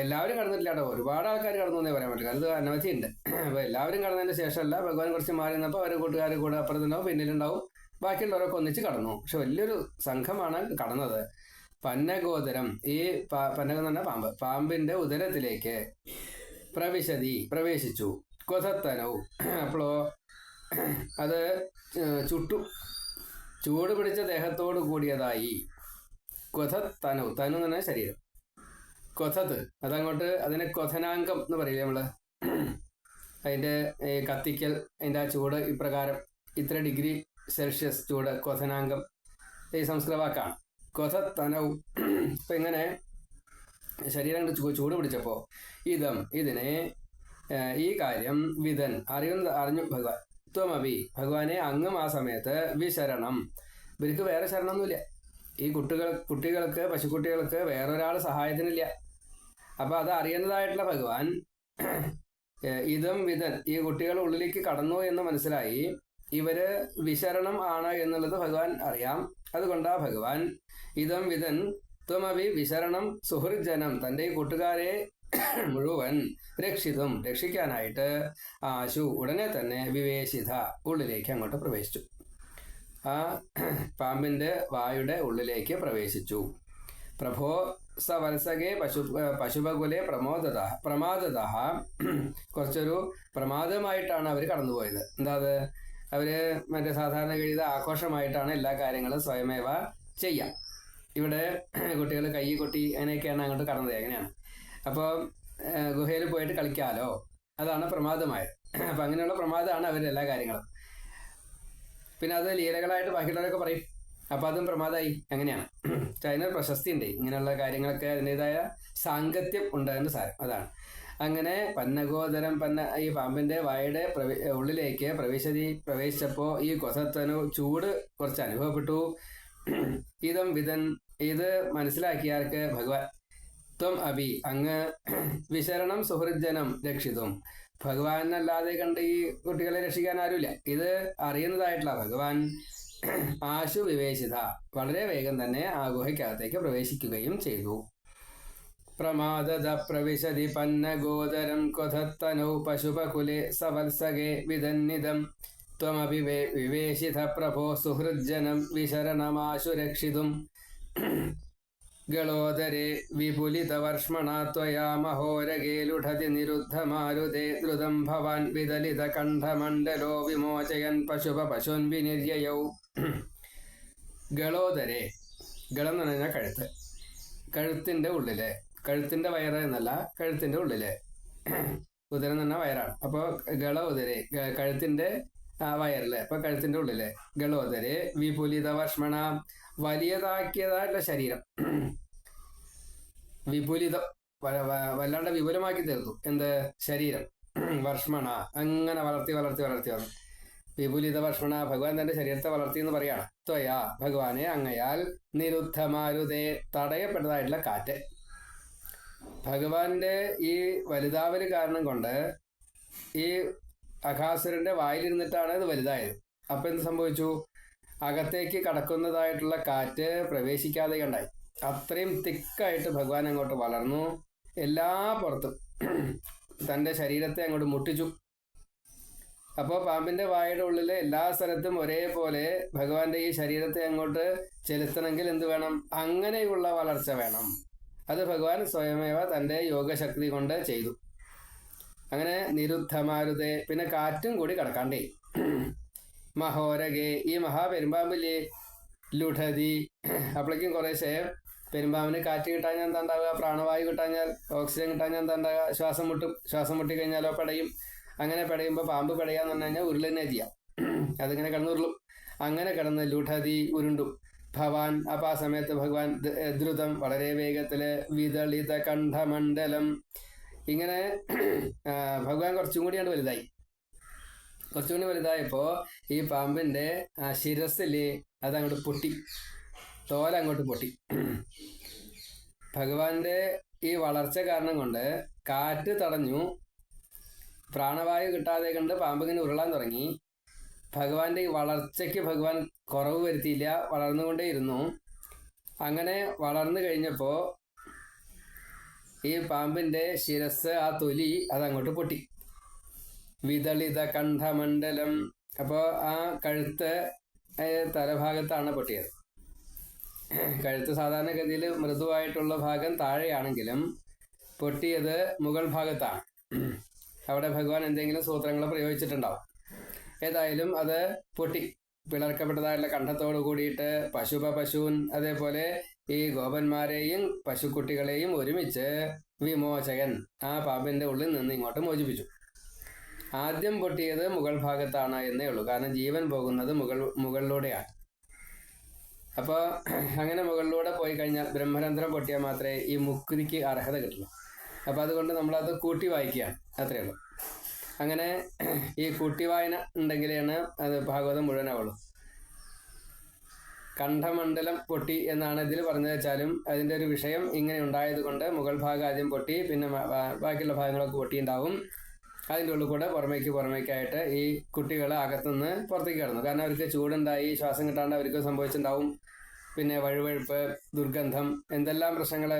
എല്ലാവരും കടന്നിട്ടില്ല കേട്ടോ, ഒരുപാട് ആൾക്കാർ കടന്നു എന്നേ പറയാൻ പറ്റില്ല, അത് അനവധി ഉണ്ട്. അപ്പോൾ എല്ലാവരും കടന്നതിന് ശേഷമല്ല, ഭഗവാൻ കുറച്ച് മാറി നിന്നപ്പോൾ അവരുടെ കൂട്ടുകാർ കൂടെ അപ്പുറത്തുണ്ടാവും, പിന്നിലുണ്ടാവും, ബാക്കിയുള്ളവരൊക്കെ ഒന്നിച്ച് കടന്നു. പക്ഷെ വലിയൊരു സംഘമാണ് കടന്നത്. പന്നഗോദരം, ഈ പന്നകം എന്ന് പറഞ്ഞാൽ പാമ്പ്, പാമ്പിന്റെ ഉദരത്തിലേക്ക് പ്രവേശിച്ചു. കൊതത്തനവും, അപ്പോഴോ അത് ചൂട് പിടിച്ച ദേഹത്തോട് കൂടിയതായി. കൊതത്തനു, തനു എന്ന് പറഞ്ഞാൽ ശരീരം, കൊതത്ത് അതങ്ങോട്ട്, അതിനെ കൊഥനാങ്കം എന്ന് പറയില്ലേ നമ്മള്, അതിൻ്റെ കത്തിക്കൽ, അതിൻ്റെ ആ ചൂട് ഇപ്രകാരം ഇത്ര ഡിഗ്രി സെൽഷ്യസ് ചൂട്, കൊഥനാങ്കം ഈ സംസ്കൃത വാക്കാണ്. കൊതത്തനവും. ഇപ്പം ഇങ്ങനെ ശരീരം ചൂട് പിടിച്ചപ്പോൾ ഇതിനെ ഈ കാര്യം വിധൻ അറിഞ്ഞു ഭഗവാൻ. ത്വമപി, ഭഗവാനെ അങ്ങും ആ സമയത്ത് വിശരണം, ഇവർക്ക് വേറെ ശരണമൊന്നുമില്ല, ഈ കുട്ടികൾക്ക് പശുക്കുട്ടികൾക്ക് വേറൊരാൾ സഹായത്തിനില്ല. അപ്പം അത് അറിയുന്നതായിട്ടുള്ള ഭഗവാൻ വിധൻ, ഈ കുട്ടികൾ ഉള്ളിലേക്ക് കടന്നു എന്ന് മനസ്സിലായി, ഇവര് വിശരണം ആണ് എന്നുള്ളത് ഭഗവാൻ അറിയാം. അതുകൊണ്ടാ ഭഗവാൻ വിധൻ ത്വമപി വിശരണം സുഹൃജനം, തൻ്റെ ഈ കൂട്ടുകാരെ മുഴുവൻ രക്ഷിക്കാനായിട്ട് ആശു ഉടനെ തന്നെ വിവേശിത, ഉള്ളിലേക്ക് അങ്ങോട്ട് പ്രവേശിച്ചു. ആ പാമ്പിന്റെ വായുടെ ഉള്ളിലേക്ക് പ്രവേശിച്ചു. പ്രഭോ സവത്സകേ പശുപകുലെ പ്രമാദത, കുറച്ചൊരു പ്രമാദമായിട്ടാണ് അവർ കടന്നുപോയത്. എന്താ അത്? അവര് മറ്റേ സാധാരണ കഴിയുന്ന ആഘോഷമായിട്ടാണ് എല്ലാ കാര്യങ്ങളും സ്വയമേവ ചെയ്യാം. ഇവിടെ കുട്ടികൾ കൈ കൊട്ടി അങ്ങനെയൊക്കെയാണ് അങ്ങോട്ട് കടന്നത്, എങ്ങനെയാണ്. അപ്പോൾ ഗുഹയിൽ പോയിട്ട് കളിക്കാലോ, അതാണ് പ്രമാദമായത്. അപ്പം അങ്ങനെയുള്ള പ്രമാദമാണ് അവരുടെ എല്ലാ കാര്യങ്ങളും. പിന്നെ അത് ലീലകളായിട്ട് ബാക്കിയുള്ളവരൊക്കെ പറയും, അപ്പം അതും പ്രമാദമായി. അങ്ങനെയാണ്. അതിനൊരു പ്രശസ്തി ഉണ്ട്, ഇങ്ങനെയുള്ള കാര്യങ്ങളൊക്കെ അതിൻ്റെതായ സാങ്കത്യം ഉണ്ട് എന്ന് സാരം. അതാണ്. അങ്ങനെ പന്നഗോദരം ഈ പാമ്പിന്റെ വായുടെ ഉള്ളിലേക്ക് പ്രവേശിച്ചപ്പോ ഈ കൊസത്തനു ചൂട് കുറച്ച് അനുഭവപ്പെട്ടു. ഇതം വിധൻ ഇത് മനസ്സിലാക്കിയാർക്ക് ഭഗവാൻ ത്വം അഭി അങ്ങ് വിശരണം സുഹൃജനം രക്ഷിതും ഭഗവാനല്ലാതെ കണ്ട് ഈ കുട്ടികളെ രക്ഷിക്കാൻ ആരുമില്ല. ഇത് അറിയുന്നതായിട്ടുള്ള ഭഗവാൻ ആശു വിവേശിത വളരെ വേഗം തന്നെ ആ ഗുഹയ്ക്കകത്തേക്ക് പ്രവേശിക്കുകയും ചെയ്തു. പ്രമാദത പ്രവിശതി പന്നഗോദരം ക്വഥത്തനൗ പശുപകുലെ സവത്സകേ വിദന്നിതം ത്വമപി വിവേശിത പ്രഭോ സുഹൃജ്ജനം വിശരണമാശു രക്ഷിതും ഗളോദരേ വിപുലിതവർഷ്മണാ ത്വയാ മഹോരഗേ ലുഠതി നിരുദ്ധമാരുതേ ദ്രുതം ഭവാൻ വിദലിതകണ്ഠമണ്ഡലോ വിമോചയൻ പശുപശൂൻ വിനിര്യയൗ. ഗളോദരേ, ഗളം എന്ന് പറഞ്ഞാൽ കഴുത്ത്, കഴുത്തിന്റെ ഉള്ളില്, കഴുത്തിന്റെ വയറ് എന്നല്ല, കഴുത്തിന്റെ ഉള്ളില്. ഉദരം എന്ന് പറഞ്ഞാൽ വയറാണ്. അപ്പൊ ഗളോദരേ കഴുത്തിന്റെ വയറില്, അപ്പൊ കഴുത്തിന്റെ ഉള്ളില്. ഗളോദരേ വിപുലിത വർഷ്മണ വലിയതാക്കിയതായിട്ടുള്ള ശരീരം, വിപുലിതം വല്ലാണ്ട് വിപുലമാക്കി തീർത്തു. എന്ത് ശരീരം? വർഷ്മണ അങ്ങനെ വളർത്തി വളർത്തി വളർത്തി വന്നു. വിപുലിത വർഷ്മണ ഭഗവാൻ തന്റെ ശരീരത്തെ വളർത്തി എന്ന് പറയാണ്. ത്വയാ ഭഗവാനെ അങ്ങയാൽ നിരുദ്ധമാരുതേ തടയപ്പെട്ടതായിട്ടുള്ള കാറ്റ്. ഭഗവാന്റെ ഈ വലുതാവല് കാരണം കൊണ്ട് ഈ അഘാസുരന്റെ വായിലിരുന്നിട്ടാണ് ഇത് വലുതായത്. അപ്പൊ എന്ത് സംഭവിച്ചു? അകത്തേക്ക് കടക്കുന്നതായിട്ടുള്ള കാറ്റ് പ്രവേശിക്കാതെ ഉണ്ടായി. അത്രയും തിക്കായിട്ട് ഭഗവാൻ അങ്ങോട്ട് വളർന്നു. എല്ലാ പുറത്തും തന്റെ ശരീരത്തെ അങ്ങോട്ട് മുട്ടിച്ചു. അപ്പോൾ പാമ്പിന്റെ വായുടെ ഉള്ളിലെ എല്ലാ സ്ഥലത്തും ഒരേപോലെ ഭഗവാന്റെ ഈ ശരീരത്തെ അങ്ങോട്ട് ചെലുത്തണമെങ്കിൽ എന്ത് വേണം? അങ്ങനെയുള്ള വളർച്ച വേണം. അത് ഭഗവാൻ സ്വയമേവ തന്റെ യോഗശക്തി കൊണ്ട് ചെയ്തു. അങ്ങനെ നിരുദ്ധമാരുതേ, പിന്നെ കാറ്റും കൂടി കടക്കാണ്ടേ. മഹോരകെ ഈ മഹാപെരുമ്പാമ്പില്ലേ ലുഠതി, അപ്പോഴേക്കും കുറേശ്ശെ പെരുമ്പാമ്പിന് കാറ്റ് കിട്ടാഞ്ഞാൽ എന്താ ഉണ്ടാവുക? പ്രാണവായു കിട്ടാഞ്ഞാൽ, ഓക്സിജൻ കിട്ടാഞ്ഞാൽ എന്താ ഉണ്ടാവുക? ശ്വാസം മുട്ടും. ശ്വാസം മുട്ടി കഴിഞ്ഞാലോ പെടയും. അങ്ങനെ പെടയുമ്പോൾ പാമ്പ് പെടയാന്ന് പറഞ്ഞു കഴിഞ്ഞാൽ ഉരുളന്നെ ചെയ്യാം. അതിങ്ങനെ കിടന്നുരുളും. അങ്ങനെ കിടന്ന് ലുഠതി ഉരുണ്ടും ഭവാൻ. അപ്പൊ ആ സമയത്ത് ഭഗവാൻ ദ്രുതം വളരെ വേഗത്തില് വിദളിത കണ്ഠമണ്ഡലം ഇങ്ങനെ ഭഗവാൻ കുറച്ചും കൂടിയാണ് വലുതായി. കുറച്ചുകൂടി വലുതായപ്പോ ഈ പാമ്പിന്റെ ശിരസില് അതങ്ങോട്ട് പൊട്ടി, തോലങ്ങോട്ട് പൊട്ടി. ഭഗവാന്റെ ഈ വളർച്ച കാരണം കൊണ്ട് കാറ്റ് തടഞ്ഞു, പ്രാണവായു കിട്ടാതെ കണ്ട് പാമ്പിങ്ങനെ ഉരുളാൻ തുടങ്ങി. ഭഗവാന്റെ ഈ വളർച്ചയ്ക്ക് ഭഗവാൻ കുറവ് വരുത്തിയില്ല, വളർന്നുകൊണ്ടേയിരുന്നു. അങ്ങനെ വളർന്നു കഴിഞ്ഞപ്പോ ഈ പാമ്പിന്റെ ശിരസ്, ആ തൊലി അതങ്ങോട്ട് പൊട്ടി. വിദളിത കണ്ഠമണ്ഡലം, അപ്പോൾ ആ കഴുത്ത് തലഭാഗത്താണ് പൊട്ടിയത്. കഴുത്ത് സാധാരണഗതിയിൽ മൃദുവായിട്ടുള്ള ഭാഗം താഴെയാണെങ്കിലും പൊട്ടിയത് മുകൾ ഭാഗത്താണ്. അവിടെ ഭഗവാൻ എന്തെങ്കിലും സൂത്രങ്ങൾ പ്രയോഗിച്ചിട്ടുണ്ടാവും. ഏതായാലും അത് പൊട്ടി. പിളർക്കപ്പെട്ടതായിട്ടുള്ള കണ്ഠത്തോട് കൂടിയിട്ട് പശുപശൂൻ, അതേപോലെ ഈ ഗോപന്മാരെയും പശുക്കുട്ടികളെയും ഒരുമിച്ച് വിമോചകൻ ആ പാമ്പിന്റെ ഉള്ളിൽ നിന്ന് ഇങ്ങോട്ട് മോചിപ്പിച്ചു. ആദ്യം പൊട്ടിയത് മുകൾ ഭാഗത്താണ് എന്നേ ഉള്ളൂ. കാരണം ജീവൻ പോകുന്നത് മുകളിലൂടെയാണ്. അപ്പോൾ അങ്ങനെ മുകളിലൂടെ പോയി കഴിഞ്ഞാൽ ബ്രഹ്മരന്ധ്രം പൊട്ടിയാൽ മാത്രമേ ഈ മുക്തിക്ക് അർഹത കിട്ടുള്ളൂ. അപ്പം അതുകൊണ്ട് നമ്മളത് കൂട്ടി വായിക്കുകയാണ്, അത്രയേ ഉള്ളൂ. അങ്ങനെ ഈ കൂട്ടി വായന ഉണ്ടെങ്കിലാണ് അത് ഭാഗവതം മുഴുവനാവുള്ളൂ. കണ്ഠമണ്ഡലം പൊട്ടി എന്നാണ് ഇതിൽ പറഞ്ഞു വെച്ചാലും അതിൻ്റെ ഒരു വിഷയം ഇങ്ങനെ ഉണ്ടായത് കൊണ്ട് മുകൾ ഭാഗം ആദ്യം പൊട്ടി, പിന്നെ ബാക്കിയുള്ള ഭാഗങ്ങളൊക്കെ പൊട്ടിയിട്ടുണ്ടാവും. അതിൻ്റെ ഉള്ളിൽ കൂടെ പുറമേക്കായിട്ട് ഈ കുട്ടികൾ അകത്തുനിന്ന് പുറത്തേക്ക് കിടന്നു. കാരണം അവർക്ക് ചൂടുണ്ടായി, ശ്വാസം കിട്ടാണ്ട് അവർക്ക് സംഭവിച്ചിട്ടുണ്ടാവും. പിന്നെ വഴുവഴുപ്പ്, ദുർഗന്ധം, എന്തെല്ലാം പ്രശ്നങ്ങൾ.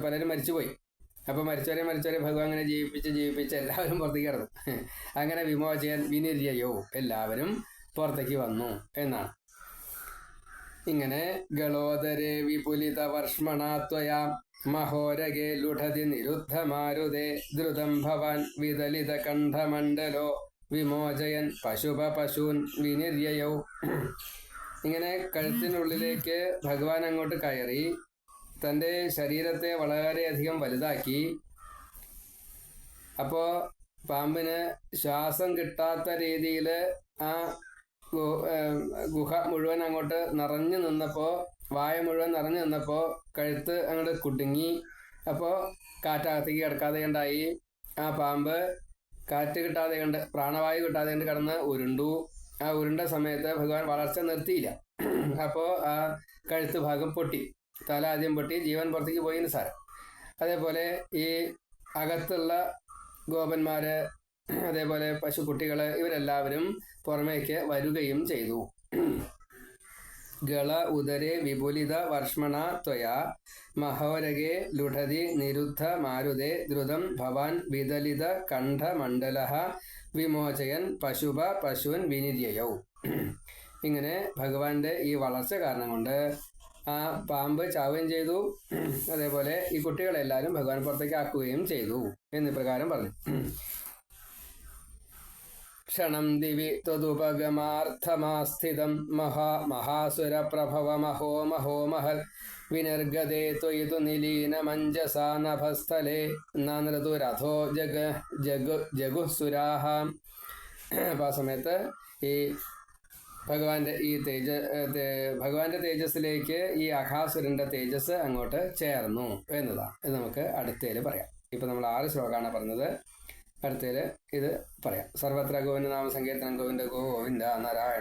പലരും മരിച്ചുപോയി. അപ്പോൾ മരിച്ചവരെ ഭഗവാൻ അങ്ങനെ ജീവിപ്പിച്ച് എല്ലാവരും പുറത്തേക്ക് കിടന്നു. അങ്ങനെ വിമോചയൻ വിനിര്യയോ, എല്ലാവരും പുറത്തേക്ക് വന്നു എന്നാണ്. ഇങ്ങനെ ഗളോദരേ വിപുലിത വർഷ്മണാത്വയാ മഹോരകേ ലുഠതി നിരുദ്ധമാരുതേ ദ്രുതം ഭവാൻ വിദലിത കണ്ഠമണ്ഡലോ വിമോചയൻ പശൂൻ വിനിര്യയൗ. ഇങ്ങനെ കഴുത്തിനുള്ളിലേക്ക് ഭഗവാൻ അങ്ങോട്ട് കയറി തൻ്റെ ശരീരത്തെ വളരെയധികം വലുതാക്കി. അപ്പോൾ പാമ്പിന് ശ്വാസം കിട്ടാത്ത രീതിയിൽ ആ ഗുഹ മുഴുവൻ അങ്ങോട്ട് നിറഞ്ഞു നിന്നപ്പോൾ, വായ മുഴുവൻ നിറഞ്ഞു നിന്നപ്പോൾ കഴുത്ത് അങ്ങോട്ട് കുടുങ്ങി. അപ്പോൾ കാറ്റകത്തേക്ക് കിടക്കാതെ ഉണ്ടായി. ആ പാമ്പ് കാറ്റ് കിട്ടാതെ കണ്ട്, പ്രാണവായു കിട്ടാതെ കണ്ട് കിടന്ന് ഉരുണ്ടു. ആ ഉരുണ്ട സമയത്ത് ഭഗവാൻ വളർച്ച നിർത്തിയില്ല. അപ്പോൾ ആ കഴുത്ത് ഭാഗം പൊട്ടി, തല ആദ്യം പൊട്ടി, ജീവൻ പുറത്തേക്ക് പോയി എന്ന് സാരം. അതേപോലെ ഈ അകത്തുള്ള ഗോപന്മാര്, അതേപോലെ പശുക്കുട്ടികൾ, ഇവരെല്ലാവരും പുറമേക്ക് വരികയും ചെയ്തു. ഗള ഉദരേ വിപുലിത വർഷ്മണ ത്വയാ മഹോരഗേ ലുഠതി നിരുദ്ധ മാരുതേ ദ്രുതം ഭവാൻ വിദലിത കണ്ഠമണ്ഡല വിമോചയൻ പശുപ പശുവൻ വിനിര്യയൗ. ഇങ്ങനെ ഭഗവാന്റെ ഈ വളർച്ച കാരണം കൊണ്ട് ആ പാമ്പ് ചാവുകയും ചെയ്തു. അതേപോലെ ഈ കുട്ടികളെല്ലാവരും ഭഗവാൻ പുറത്തേക്ക് ആക്കുകയും ചെയ്തു എന്ന് പ്രകാരം പറഞ്ഞു. ക്ഷണം ദിവി ത്വതുപഗമാർത്ഥമാസ്ഥിതം മഹാസുരപ്രഭവമഹോ മഹോ മഹൽ വിനിർഗതേ ത്വയിതു നിലീനമഞ്ജസാ നഭസ്ഥലേ നൃതുരഥോ ജഗുസുരാഹ. അപ്പം ആ സമയത്ത് ഈ ഭഗവാന്റെ തേജസ്സിലേക്ക് ഈ അഘാസുരന്റെ തേജസ് അങ്ങോട്ട് ചേർന്നു എന്നതാണ്. ഇത് നമുക്ക് അടുത്തതിൽ പറയാം. ഇപ്പം നമ്മൾ 6 ശ്ലോകമാണ് പറഞ്ഞത്. അടുത്തതിൽ ഇത് പറയാം. സർവത്ര ഗോവിന്ദ നാമ സങ്കീർത്തനം. ഗോവിന്ദ ഗോവിന്ദ നാരായണ